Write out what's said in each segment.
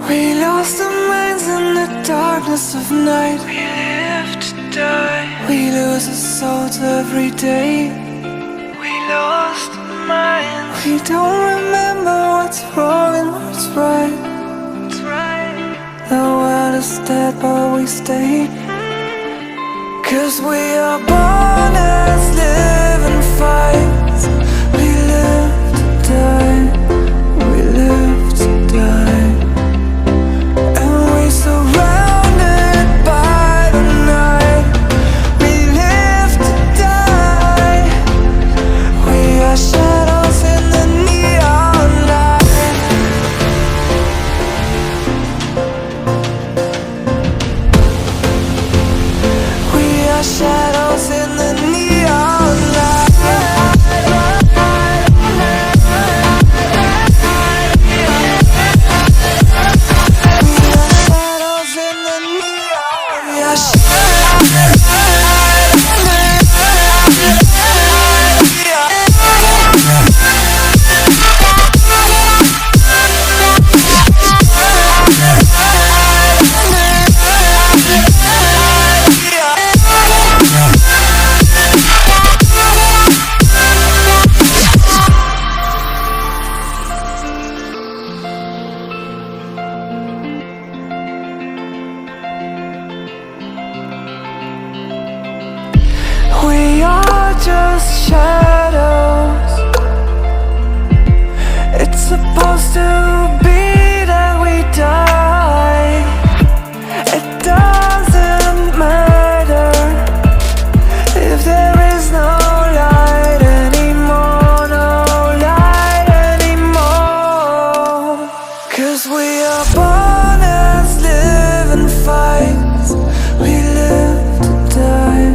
We lost our minds in the darkness of night. We live to die. We lose our souls every day. We lost our minds. We don't remember what's wrong and what's right. The world is dead but we stay. 'Cause we are born as living fights. We live to die. We live to die. And we surrounded by the night. We live to die. We are shadows in the neon light. We are shadows in the neon light. We are just shadows. It's supposed to be that we die. It doesn't matter if there is no light anymore, no light anymore. 'Cause we are born as living fights. We live to die.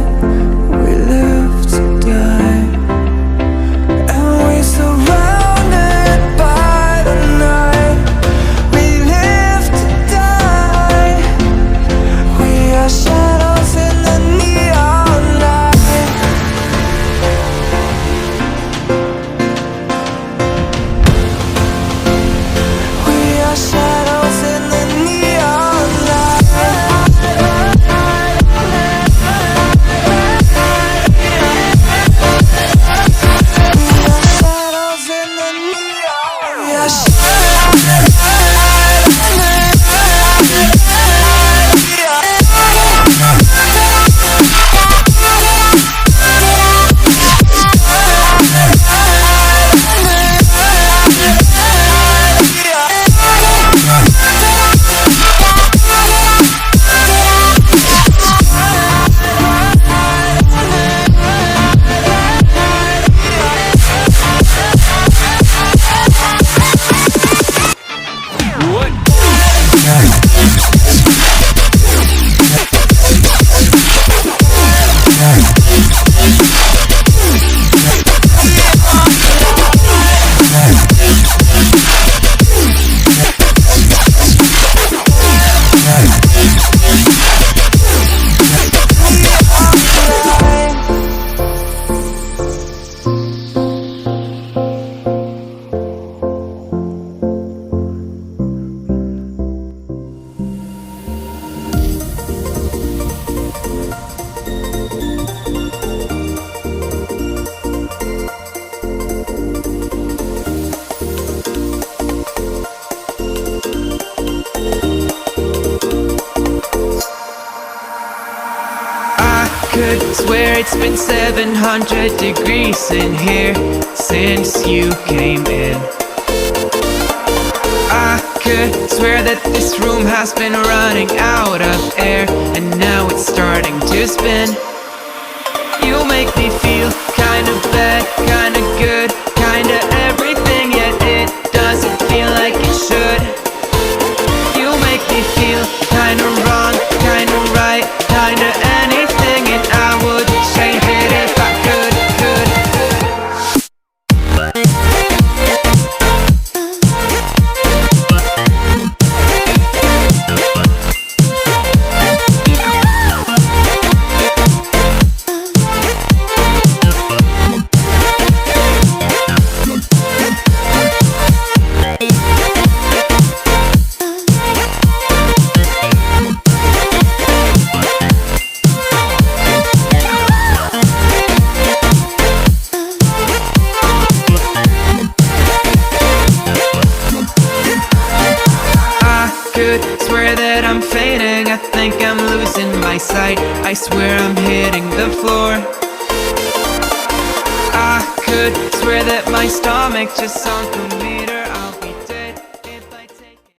We live to die. And we surrounded by the night. We live to die. We are shadows in the neon light. We are shadows in the neon light. Shadows in the neon. We are could swear it's been 700 degrees in here since you came in. I could swear that this room has been running out of air, and now it's starting to spin. You make me feel kinda bad, kinda good, kinda everything, yet it doesn't feel like it should. You make me feel kinda wrong, kinda right, kinda anything, and I would change it if I could. height, I swear I'm hitting the floor. I could swear that my stomach just sunk a meter.